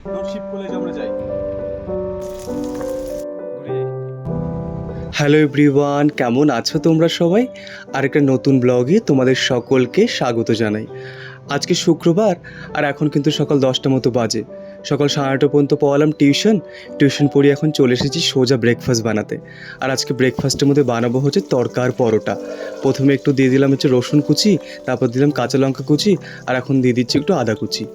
Sheep college আমরা যাই। Hello everyone, কেমন আছো তোমরা সবাই? আরেকটা নতুন ব্লগে তোমাদের সকলকে স্বাগত জানাই। আজকে শুক্রবার আর এখন কিন্তু সকাল 10টা মতো বাজে। সকাল 9:30 পর্যন্ত পড়ালাম টিউশন পড়িয়ে এখন চলে এসেছি সোজা ব্রেকফাস্ট বানাতে। আর আজকে ব্রেকফাস্টের মধ্যে বানাবো হচ্ছে তড়কা আর পরোটা। প্রথমে একটু দিয়ে দিলাম হচ্ছে রসুন কুচি, তারপর দিলাম কাঁচা লঙ্কা কুচি, আর এখন দিয়ে দিচ্ছি একটু আদা কুচি।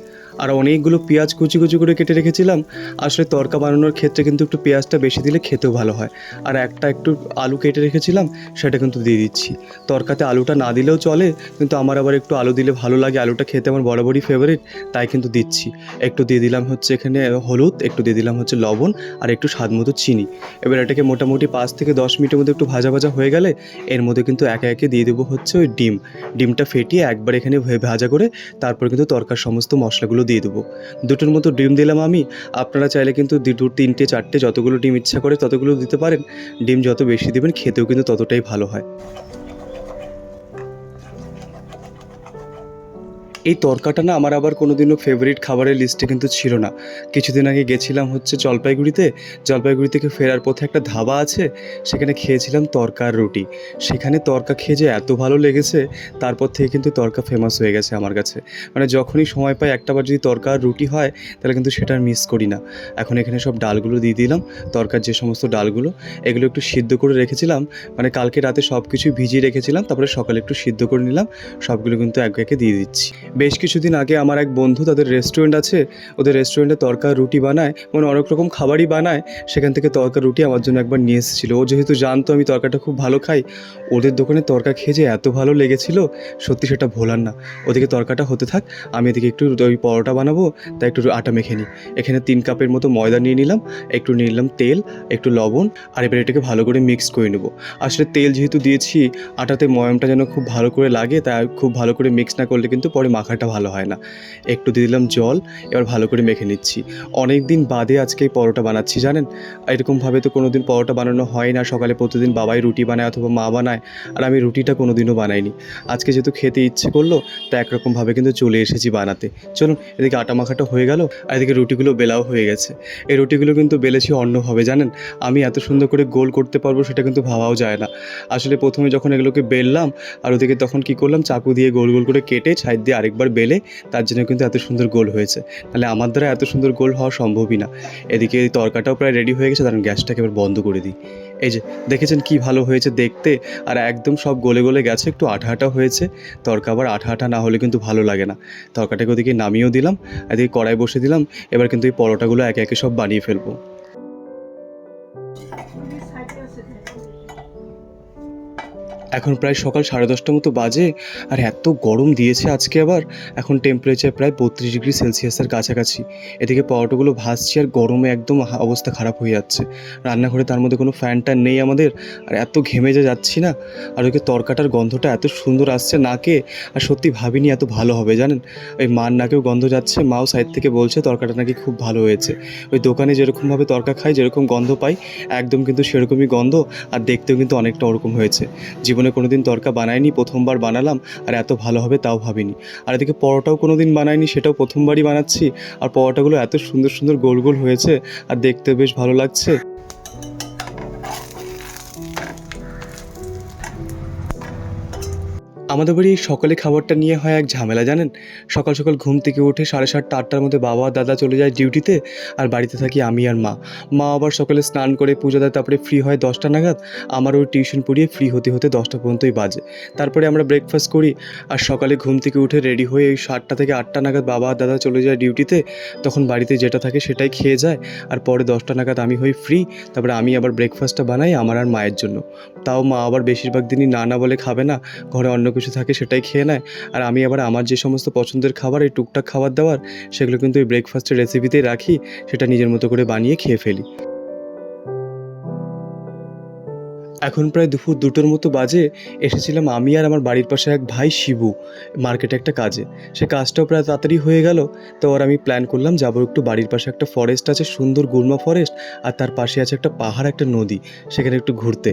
আর অনেকগুলো পেঁয়াজ কুচি কুচি করে কেটে রেখেছিলাম। আসলে তড়কা বানানোর ক্ষেত্রে কিন্তু একটু পেঁয়াজটা বেশি দিলে খেতেও ভালো হয়। আর একটু আলু কেটে রেখেছিলাম, সেটা কিন্তু দিয়ে দিচ্ছি। তড়কাতে আলুটা না দিলেও চলে, কিন্তু আমার আবার একটু আলু দিলে ভালো লাগে, আলুটা খেতে আমার বরাবরই ফেভারিট, তাই কিন্তু দিচ্ছি। একটু দিয়ে দিলাম হচ্ছে এখানে হলুদ, একটু দিয়ে দিলাম হচ্ছে লবণ, আর একটু স্বাদ মতো চিনি। এবার এটাকে মোটামুটি 5 থেকে 10 মিনিটের মধ্যে একটু ভাজা ভাজা হয়ে গেলে এর মধ্যে কিন্তু একে একে দিয়ে দেবো হচ্ছে ওই ডিমটা ফেটিয়ে একবার এখানে ভাজা করে তারপর কিন্তু তরকার সমস্ত মশলাগুলো দিয়ে দেবো। দুটোর মতো ডিম দিলাম আমি। আপনারা চাইলে কিন্তু 2, 3, 4টে যতগুলো ডিম ইচ্ছা করে ততগুলো দিতে পারেন। ডিম যত বেশি দেবেন খেতেও কিন্তু ততটাই ভালো হয়। এই তরকাটা না আমার আবার কোনোদিনও ফেভারিট খাবারের লিস্টে কিন্তু ছিল না। কিছুদিন আগে গেছিলাম হচ্ছে জলপাইগুড়ি থেকে ফেরার পথে একটা ধাবা আছে, সেখানে খেয়েছিলাম তরকা আর রুটি। সেখানে তরকা খেয়ে যে এত ভালো লেগেছে, তারপর থেকে কিন্তু তরকা ফেমাস হয়ে গেছে আমার কাছে। মানে যখনই সময় পাই একটাবার যদি তরকা আর রুটি হয়, তাহলে কিন্তু সেটা আর মিস করি না। এখন এখানে সব ডালগুলো দিয়ে দিলাম, তরকার যে সমস্ত ডালগুলো, এগুলো একটু সিদ্ধ করে রেখেছিলাম। মানে কালকে রাতে সব কিছুই ভিজিয়ে রেখেছিলাম, তারপরে সকালে একটু সিদ্ধ করে নিলাম। সবগুলো কিন্তু একে একে দিয়ে দিচ্ছি। বেশ কিছুদিন আগে আমার এক বন্ধু, তাদের রেস্টুরেন্ট আছে, ওদের রেস্টুরেন্টে তরকা রুটি বানায়, মানে অনেক রকম খাবারই বানায়। সেখান থেকে তরকা রুটি আমার জন্য একবার নিয়ে এসেছিলো। ও যেহেতু জানতো আমি তরকাটা খুব ভালো খাই, ওদের দোকানে তরকা খেয়ে যে এত ভালো লেগেছিল, সত্যি সেটা ভোলার না। ওদিকে তরকাটা হতে থাক, আমি এদিকে একটু ওই পরোটা বানাবো, তাই একটু আটা মেখে নিই। এখানে 3 কাপের মতো ময়দা নিয়ে নিলাম, একটু নিয়ে নিলাম তেল, একটু লবণ, আর এবার এটাকে ভালো করে মিক্স করে নেবো। আসলে তেল যেহেতু দিয়েছি, আটাতে ময়ামটা যেন খুব ভালো করে লাগে, তাই খুব ভালো করে মিক্স না করলে কিন্তু পরে মাখাটা ভালো হয় না। একটু দিয়ে দিলাম জল, এবার ভালো করে মেখে নিচ্ছি। অনেক দিন বাদে আজকে এই পরোটা বানাচ্ছি জানেন। এরকমভাবে তো কোনো দিন পরোটা বানানো হয় না, সকালে প্রতিদিন বাবাই রুটি বানায় অথবা মা বানায়, আর আমি রুটিটা কোনো দিনও বানাইনি। আজকে যেহেতু খেতে ইচ্ছে করলো, তা একরকমভাবে কিন্তু চলে এসেছি বানাতে। চলুন, এদিকে আটা মাখাটা হয়ে গেল, আর এদিকে রুটিগুলো বেলাও হয়ে গেছে। এই রুটিগুলো কিন্তু বেলেছি অন্যভাবে জানেন। আমি এত সুন্দর করে গোল করতে পারবো সেটা কিন্তু ভাবাও যায় না। আসলে প্রথমে যখন এগুলোকে বেললাম, আর ওদিকে তখন কী করলাম, চাকু দিয়ে গোল গোল করে কেটে সাইড দিয়ে আরেকবার বেলে, তার জন্য কিন্তু এত সুন্দর গোল হয়েছে। তাহলে আমার দ্বারা এত সুন্দর গোল হওয়া সম্ভবই না। এদিকে এই তরকাটাও প্রায় রেডি হয়ে গেছে, কারণ গ্যাসটাকে এবার বন্ধ করে দিই। এই যে দেখেছেন কি ভালো হয়েছে দেখতে, আর একদম সব গলে গলে গেছে, একটু আঠা আঠা হয়েছে। তরকা আবার আঠা আঠা না হলে কিন্তু ভালো লাগে না। তরকাটাকে ওদিকে নামিয়েও দিলাম, এদিকে কড়াই বসে দিলাম। এবার কিন্তু এই পরোটাগুলো একে একে সব বানিয়ে ফেলবো। এখন প্রায় সকাল 10:30 মতো বাজে, আর এত গরম দিয়েছে আজকে আবার। এখন টেম্পারেচার প্রায় 32 ডিগ্রি সেলসিয়াসের কাছাকাছি। এদিকে পরোটাগুলো ভাজছি, আর গরমে একদম অবস্থা খারাপ হয়ে যাচ্ছে। রান্নাঘরে তার মধ্যে কোনো ফ্যান ট্যান নেই আমাদের, আর এত ঘেমে যাচ্ছি না। আর ওইকে তরকাটার গন্ধটা এত সুন্দর আসছে নাকে, আর সত্যি ভাবিনি এত ভালো হবে জানেন। ওই মার নাকেও গন্ধ যাচ্ছে, মাও সাইড থেকে বলছে তরকাটা নাকি খুব ভালো হয়েছে। ওই দোকানে যেরকমভাবে তরকা খাই, যেরকম গন্ধ পাই, একদম কিন্তু সেরকমই গন্ধ। আর দেখতেও কিন্তু অনেকটা ওরকম হয়েছে। জীবনে কোনোদিন তরকা বানাইনি, প্রথমবার বানালাম, আর এত ভালো হবে তাও ভাবিনি। আর এদিকে পরোটাও কোনোদিন বানাইনি, সেটাও প্রথমবারই বানাচ্ছি। আর পরোটাগুলো এত সুন্দর সুন্দর গোল গোল হয়েছে, আর দেখতে বেশ ভালো লাগছে। আমাদের বাড়ি এই সকালে খাবারটা নিয়ে হয় এক ঝামেলা জানেন। সকাল সকাল ঘুম থেকে উঠে 7:30 8টার মধ্যে বাবা আর দাদা চলে যায় ডিউটিতে, আর বাড়িতে থাকি আমি আর মা। মা আবার সকালে স্নান করে পুজো দেয়, তারপরে ফ্রি হয় 10টা নাগাদ। আমার ওই টিউশন পড়িয়ে ফ্রি হতে হতে 10টা পর্যন্তই বাজে। তারপরে আমরা ব্রেকফাস্ট করি, আর সকালে ঘুম থেকে উঠে রেডি হয়ে ওই 7টা থেকে 8টা নাগাদ বাবা আর দাদা চলে যায় ডিউটিতে। তখন বাড়িতে যেটা থাকে সেটাই খেয়ে যায়, আর পরে 10টা নাগাদ আমি হই ফ্রি। তারপরে আমি আবার ব্রেকফাস্টটা বানাই আমার আর মায়ের জন্য। তাও মা আবার বেশিরভাগ দিনই না না বলে খাবে না, ঘরে অন্য কিছু থাকে সেটাই খেয়ে নেয়। আর আমি আবার আমার যে সমস্ত পছন্দের খাবার, এই টুকটাক খাবার দাবার, সেগুলো কিন্তু এই ব্রেকফাস্টের রেসিপিতেই রাখি, সেটা নিজের মতো করে বানিয়ে খেয়ে ফেলি। এখন প্রায় দুপুর 2টোর মতো বাজে। এসেছিলাম আমি আর আমার বাড়ির পাশে এক ভাই শিবু মার্কেটে একটা কাজে। সে কাজটাও প্রায় তাড়াতাড়ি হয়ে গেল। তো আর আমি প্ল্যান করলাম যাবো একটু বাড়ির পাশে একটা ফরেস্ট আছে, সুন্দর গুল্মা ফরেস্ট, আর তার পাশে আছে একটা পাহাড়, একটা নদী, সেখানে একটু ঘুরতে।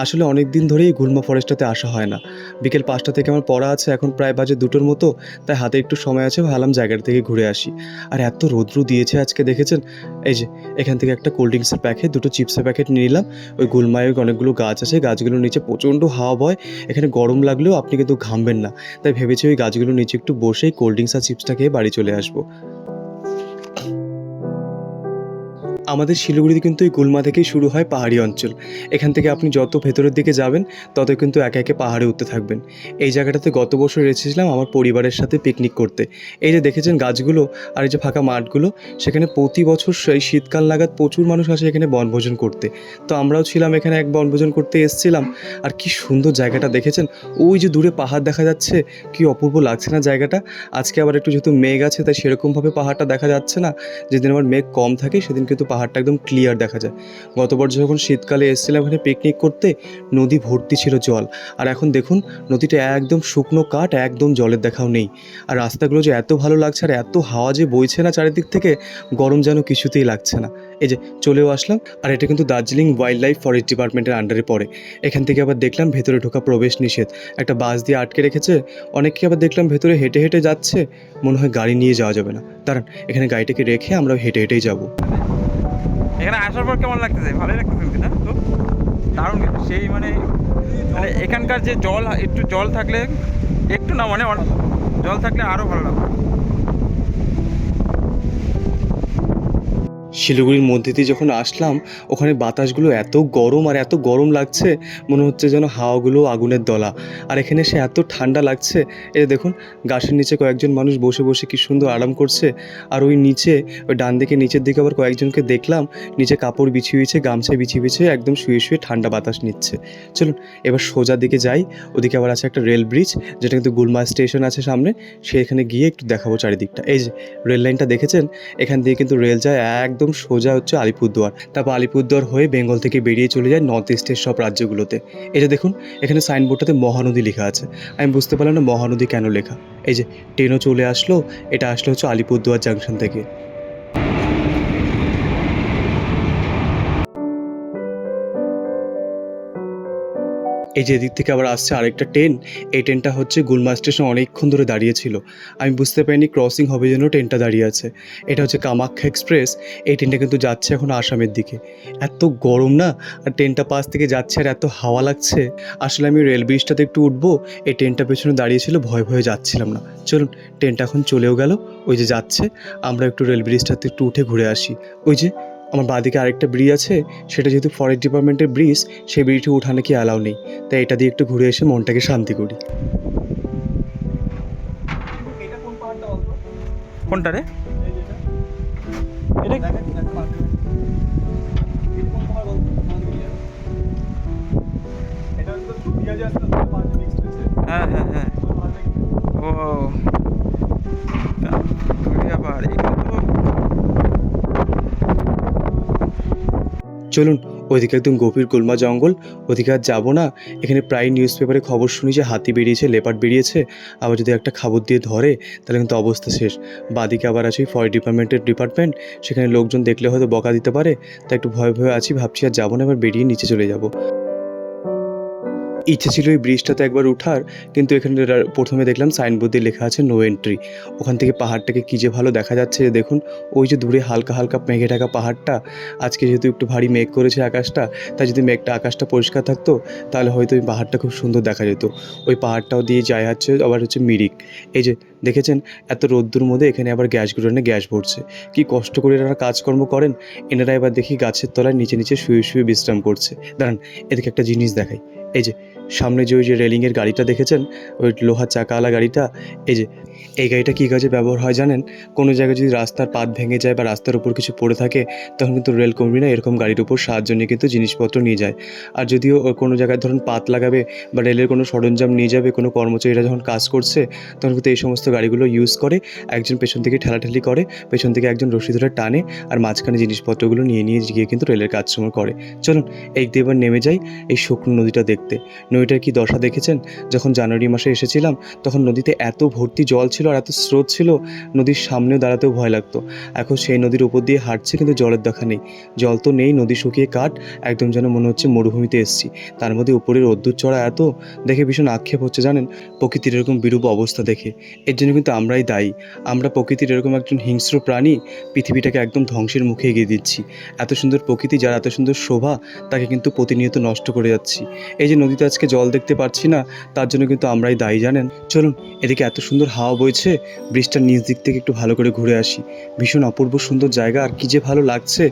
আসলে অনেক দিন ধরেই এই গুল্মা ফরেস্টটাতে আসা হয় না। বিকেল 5টা থেকে আমার পড়া আছে, এখন প্রায় বাজে 2টোর মতো। তাই হাতে একটু সময় আছে, ভাবলাম জায়গাটা থেকে ঘুরে আসি। আর এত রৌদ্র দিয়েছে আজকে, দেখেছেন? এই যে এখান থেকে একটা কোল্ড ড্রিঙ্কসের প্যাকেট, 2টো চিপসের প্যাকেট নিয়ে নিলাম। ওই গুলমায় অনেকগুলো গাছ আছে, গাছগুলোর নিচে প্রচণ্ড হাওয়া বয়। এখানে গরম লাগলেও আপনি কিন্তু ঘামবেন না। তাই ভেবেছি ওই গাছগুলোর নিচে একটু বসেই কোল্ড ড্রিঙ্কস আর চিপসটা খেয়ে বাড়ি চলে আসবো। আমাদের শিলিগুড়িতে কিন্তু এই গুলমা থেকেই শুরু হয় পাহাড়ি অঞ্চল। এখান থেকে আপনি যত ভেতরের দিকে যাবেন তত কিন্তু একে একে পাহাড়ে উঠতে থাকবেন। এই জায়গাটাতে গত বছর এসেছিলাম আমার পরিবারের সাথে পিকনিক করতে। এই যে দেখেছেন গাছগুলো আর এই যে ফাঁকা মাঠগুলো, সেখানে প্রতি বছর সেই শীতকাল নাগাদ প্রচুর মানুষ আসে এখানে বনভোজন করতে। তো আমরাও ছিলাম এখানে, এক বনভোজন করতে এসেছিলাম। আর কি সুন্দর জায়গাটা দেখেছেন? ওই যে দূরে পাহাড় দেখা যাচ্ছে, কি অপূর্ব লাগছে না জায়গাটা? আজকে আবার একটু যেহেতু মেঘ আছে তাই সেরকমভাবে পাহাড়টা দেখা যাচ্ছে না। যেদিন আমার মেঘ কম থাকে সেদিন কিন্তু পাহাড়টা একদম ক্লিয়ার দেখা যায়। গতবার যখন শীতকালে এসেছিলাম এখানে পিকনিক করতে, নদী ভর্তি ছিল জল। আর এখন দেখুন নদীটা একদম শুকনো কাঠ, একদম জলের দেখাও নেই। আর রাস্তাগুলো যে এত ভালো লাগছে আর এত হাওয়া যে বইছে না চারিদিক থেকে, গরম যেন কিছুতেই লাগছে না। এই যে চলেও আসলাম। আর এটা কিন্তু দার্জিলিং ওয়াইল্ড লাইফ ফরেস্ট ডিপার্টমেন্টের আন্ডারে পড়ে। এখান থেকে আবার দেখলাম ভেতরে ঢোকা প্রবেশ নিষেধ, একটা বাস দিয়ে আটকে রেখেছে। অনেকে আবার দেখলাম ভেতরে হেঁটে হেঁটে যাচ্ছে, মনে হয় গাড়ি নিয়ে যাওয়া যাবে না। দাঁড়ান, এখানে গাড়িটাকে রেখে আমরা হেঁটে হেঁটেই যাবো। এখানে আসার পর কেমন লাগতেছে? ভালোই লাগতেছে কিন্তু, না তো দারুণ কিন্তু সেই মানে মানে এখানকার যে জল, একটু জল থাকলে, একটু না মানে জল থাকলে আরও ভালো লাগবে। শিলিগুড়ির মধ্যে দিয়ে যখন আসলাম, ওখানে বাতাসগুলো এত গরম আর এত গরম লাগছে, মনে হচ্ছে যেন হাওয়াগুলো আগুনের দলা। আর এখানে এসে এত ঠান্ডা লাগছে। এই দেখুন গাছের নিচে কয়েকজন মানুষ বসে বসে কি সুন্দর আরাম করছে। আর ওই নিচে, ওই ডান দিকে নিচের দিকে আবার কয়েকজনকে দেখলাম নিচে কাপড় বিছিয়ে গামছা বিছিয়ে একদম শুয়ে শুয়ে ঠান্ডা বাতাস নিচ্ছে। চলুন এবার সোজা দিকে যাই। ওদিকে আবার আছে একটা রেল ব্রিজ, যেটা কিন্তু গুলমা স্টেশন আছে সামনে। সেখানে গিয়ে একটু দেখাবো চারিদিকটা। এই যে রেল লাইনটা দেখেছেন? এখান দিয়ে কিন্তু রেল যায় একদম সোজা হচ্ছে আলিপুরদুয়ার। তারপর আলিপুরদুয়ার হয়ে বেঙ্গল থেকে বেরিয়ে চলে যায় নর্থ ইস্টের সব রাজ্যগুলোতে। এটা দেখুন এখানে সাইনবোর্ডটাতে মহানদী লেখা আছে। আমি বুঝতে পারলাম না মহানদী কেন লেখা। এই যে ট্রেনও চলে আসলো। এটা আসলো হচ্ছে আলিপুরদুয়ার জাংশন থেকে। এই যে এদিক থেকে আবার আসছে আরেকটা ট্রেন। এই ট্রেনটা হচ্ছে গুলমা স্টেশন অনেকক্ষণ ধরে দাঁড়িয়ে ছিল। আমি বুঝতে পারিনি ক্রসিং হবে জন্য ট্রেনটা দাঁড়িয়ে আছে। এটা হচ্ছে কামাখ্যা এক্সপ্রেস। এই ট্রেনটা কিন্তু যাচ্ছে এখন আসামের দিকে। এত গরম না, আর ট্রেনটা পাশ থেকে যাচ্ছে আর এত হাওয়া লাগছে। আসলে আমি রেল ব্রিজটাতে একটু উঠবো, এই ট্রেনটা পেছনে দাঁড়িয়েছিল, ভয়ে ভয়ে যাচ্ছিলাম না। চলুন ট্রেনটা এখন চলেও গেল, ওই যে যাচ্ছে। আমরা একটু রেল ব্রিজটাতে একটু উঠে ঘুরে আসি। ওই যে আমার বাঁদিকে আরেকটা ব্রিজ আছে, সেটা যেহেতু ফরেস্ট ডিপার্টমেন্টের ব্রিজ, সেই ব্রিজটি ওঠা নাকি অ্যালাউ নেই। তাই এটা দিয়ে একটু ঘুরে এসে মনটাকে শান্তি করি। কোনটা রে? হ্যাঁ হ্যাঁ হ্যাঁ। ও তুই আবার এখানে তো চলুন ওইদিকে একদম গভীর গুলমা জঙ্গল, ওদিকে আর যাবো না। এখানে প্রায় নিউজ পেপারে খবর শুনি যে হাতি বেরিয়েছে, লেপার্ড বেরিয়েছে। আবার যদি একটা খাবার দিয়ে ধরে তাহলে কিন্তু অবস্থা শেষ। বাদিকে আবার আছে ফরেস্ট ডিপার্টমেন্ট, সেখানে লোকজন দেখলে হয়তো বকা দিতে পারে। তাই একটু ভয়ে ভয়ে আছি, ভাবছি আর যাবো না, এবার বেরিয়ে নিচে চলে যাবো। ইচ্ছে ছিল এই ব্রিজটাতে একবার উঠার, কিন্তু এখানে প্রথমে দেখলাম সাইনবোর্ড দিয়ে লেখা আছে নো এন্ট্রি। ওখান থেকে পাহাড়টাকে কী যে ভালো দেখা যাচ্ছে, যে দেখুন ওই যে দূরে হালকা হালকা মেঘে ঢাকা পাহাড়টা। আজকে যেহেতু একটু ভারী মেঘ করেছে আকাশটা, তাই যদি আকাশটা পরিষ্কার থাকতো তাহলে হয়তো ওই পাহাড়টা খুব সুন্দর দেখা যেত। ওই পাহাড়টাও দিয়ে যায় হচ্ছে আবার হচ্ছে মিরিক। এই যে দেখেছেন এত রোদ্দুর মধ্যে এখানে আবার গ্যাসগুলো এনে গ্যাস ভরছে। কি কষ্ট করে এনারা কাজকর্ম করেন। এনারা এবার দেখি গাছের তলায় নিচে নিচে শুয়ে শুয়ে বিশ্রাম করছে। দাঁড়ান এদিকে একটা জিনিস দেখাই। এই যে সামনে যে ওই যে রেলিংয়ের গাড়িটা দেখেছেন, ওই লোহার চাকাওয়ালা গাড়িটা, এই যে এই গাড়িটা কী কাজে ব্যবহার হয় জানেন? কোনো জায়গায় যদি রাস্তার পাত ভেঙে যায় বা রাস্তার উপর কিছু পড়ে থাকে, তখন কিন্তু রেল কর্মীরা এরকম গাড়ির উপর সাহায্য নিয়ে কিন্তু জিনিসপত্র নিয়ে যায়। আর যদিও কোনো জায়গায় ধরুন পাত লাগাবে বা রেলের কোনো সরঞ্জাম নিয়ে যাবে, কোনো কর্মচারীরা যখন কাজ করছে, তখন কিন্তু এই সমস্ত গাড়িগুলো ইউজ করে। একজন পেছন থেকে ঠেলাঠেলি করে, পেছন থেকে একজন রশি ধরে টানে, আর মাঝখানে জিনিসপত্রগুলো নিয়ে গিয়ে কিন্তু রেলের কাজ সময় করে। চলুন এই দিয়ে এবার নেমে যাই এই শুকনো নদীটা দেখতে। নদীটার কি দশা দেখেছেন? যখন জানুয়ারি মাসে এসেছিলাম তখন নদীতে এত ভর্তি জল ছিল আর এত স্রোত ছিল, নদীর সামনেও দাঁড়াতেও ভয় লাগতো। এখন সেই নদীর উপর দিয়ে হাঁটছে কিন্তু জলের দেখা নেই। জল তো নেই, নদী শুকিয়ে কাঠ, একদম যেন মনে হচ্ছে মরুভূমিতে এসেছি। তার মধ্যে উপরে রোদ্দুর চড়া এত, দেখে ভীষণ আক্ষেপ হচ্ছে জানেন, প্রকৃতির এরকম বিরূপ অবস্থা দেখে। এর জন্য কিন্তু আমরাই দায়ী। আমরা প্রকৃতির এরকম একজন হিংস্র প্রাণী, পৃথিবীটাকে একদম ধ্বংসের মুখে এগিয়ে দিচ্ছি। এত সুন্দর প্রকৃতি, যার এত সুন্দর শোভা, তাকে কিন্তু প্রতিনিয়ত নষ্ট করে যাচ্ছি। এই যে নদীতে আজকে জল দেখতে পাচ্ছি না, তার জন্য কিন্তু আমরাই দায়ী জানেন। চলুন এদিকে এত সুন্দর হাওয়া বইছে, ব্রিজটার নিচ দিক থেকে একটু ভালো করে ঘুরে আসি। ভীষণ অপূর্ব সুন্দর জায়গা, আর কি যে ভালো লাগছে।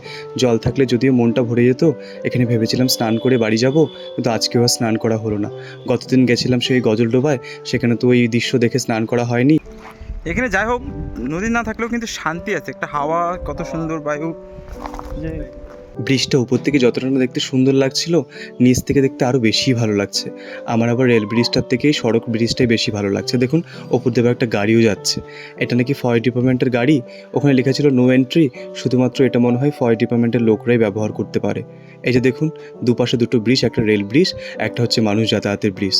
জল থাকলে যদিও মনটা ভরে যেত। এখানে ভেবেছিলাম স্নান করে বাড়ি যাব, কিন্তু আজকেও আর স্নান করা হলো না। গতদিন গেছিলাম সেই গজলডোবায়, সেখানে তো এই দৃশ্য দেখে স্নান করা হয়নি। এখানে যাই হোক, নদী না থাকলেও কিন্তু শান্তি আছে, একটা হাওয়া, কত সুন্দর বায়ু। যে ব্রিজটা উপর থেকে যতটা না দেখতে সুন্দর লাগছিল, নিচ থেকে দেখতে আরও বেশি ভালো লাগছে। আমার আবার রেল ব্রিজটার থেকেই সড়ক ব্রিজটাই বেশি ভালো লাগছে। দেখুন ওপর দিয়ে একটা গাড়িও যাচ্ছে, এটা নাকি ফরেস্ট ডিপার্টমেন্টের গাড়ি। ওখানে লেখা ছিল নো এন্ট্রি, শুধুমাত্র এটা মনে হয় ফরেস্ট ডিপার্টমেন্টের লোকরাই ব্যবহার করতে পারে। এই যে দেখুন দুপাশে দুটো ব্রিজ, একটা রেল ব্রিজ, একটা হচ্ছে মানুষ যাতায়াতের ব্রিজ।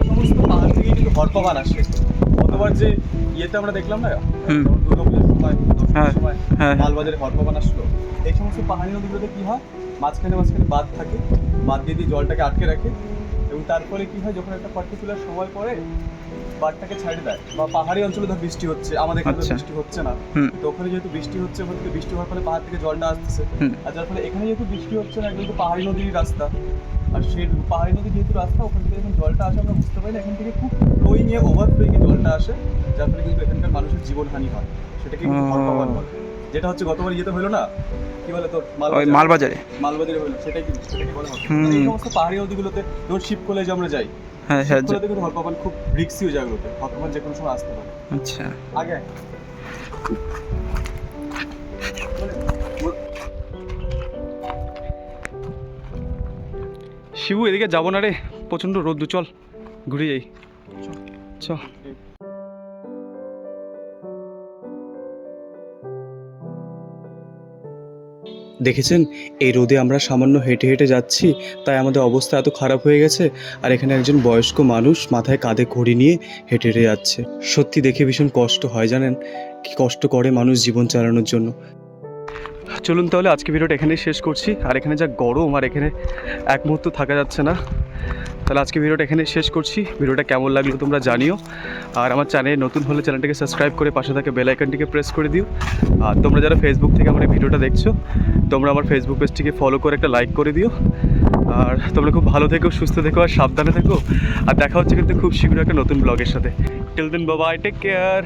সমস্ত পাহাড় থেকে কিন্তু হরপাবান আসে। গতবার যে ইয়েতে আমরা দেখলাম না, দুর্গাপুজোর সময়, হ্যাঁ, সময় হ্যাঁ। মালবাজারে হরপাবান আসলো। এই সমস্ত পাহাড়ি নদীগুলোতে কি হয়, মাঝখানে বাঁধ থাকে, বাঁধ দিয়ে জলটাকে আটকে রাখে, এবং তার ফলে কি হয়, যখন একটা পার্টিকুলার সময় পরে বাঁধটাকে ছাড়ে দেয়, বা পাহাড়ি অঞ্চলে ধর বৃষ্টি হচ্ছে, আমাদের এখানে আচ্ছা। বৃষ্টি হচ্ছে না, হুম। তো ওখানে যেহেতু বৃষ্টি হচ্ছে, ওখান থেকে বৃষ্টি হওয়ার ফলে পাহাড় থেকে জলটা আসতেছে, হুম। আর যার ফলে এখানে যেহেতু বৃষ্টি হচ্ছে না, একদম তো পাহাড়ি নদীর রাস্তা, আর সেই পাহাড়ি নদী যেহেতু রাস্তা, ওখান থেকে যখন জলটা আসে আমরা বুঝতে পারি না, এখান থেকে খুব ফ্লোয়িংয়ে ওভারফ্লোয়িংয়ে জলটা আসে, যার ফলে কিন্তু এখানকার মানুষের জীবনহানি হয়। সেটাকে কিন্তু হরপাবান বলে, যেটা হচ্ছে গতবার ইয়েতে হলো না, কি বলে তোর ওই মালবাজারে। মালবাজারে হলো, সেটাকে বলে হরপাবান। হুম। এই সমস্ত পাহাড়ি নদীগুলোতে ধর শিবখোলায় যে আমরা যাই, হ্যাঁ, হ্যাঁ। শিবখোলাতে কিন্তু হরপাবান খুব রিক্সিও জায়গাগুলোতে, হরপাবান যে কোনো সময় আসতে পারে। আচ্ছা। আগে শিবু এদিকে যাবো না রে, প্রচণ্ড রোদ্দু, চল ঘুরে যাই। চ দেখেছেন এই রোদে আমরা সামান্য হেঁটে হেঁটে যাচ্ছি, তাই আমাদের অবস্থা এত খারাপ হয়ে গেছে। আর এখানে একজন বয়স্ক মানুষ মাথায় কাঁধে ঘড়ি নিয়ে হেঁটে হেঁটে যাচ্ছে। সত্যি দেখে ভীষণ কষ্ট হয় জানেন, কি কষ্ট করে মানুষ জীবন চালানোর জন্য। চলুন তাহলে আজকে ভিডিওটা এখানেই শেষ করছি। আর এখানে যা গরম, আর এখানে এক মুহূর্ত থাকা যাচ্ছে না। তাহলে আজকে ভিডিওটা এখানে শেষ করছি। ভিডিওটা কেমন লাগলো তোমরা জানিও। আর আমার চ্যানেল নতুন হলে চ্যানেলটাকে সাবস্ক্রাইব করে পাশে থাকা বেল আইকনটিকে প্রেস করে দিও। আর তোমরা যারা ফেসবুক থেকে আমার এই ভিডিওটা দেখছো, তোমরা আমার ফেসবুক পেজটিকে ফলো করে একটা লাইক করে দিও। আর তোমরা খুব ভালো থেকো, সুস্থ থেকো, আর সাবধানে থেকো। আর দেখা হচ্ছে কিন্তু খুব শীঘ্রই একটা নতুন ব্লগের সাথে। Till then bye bye, take care.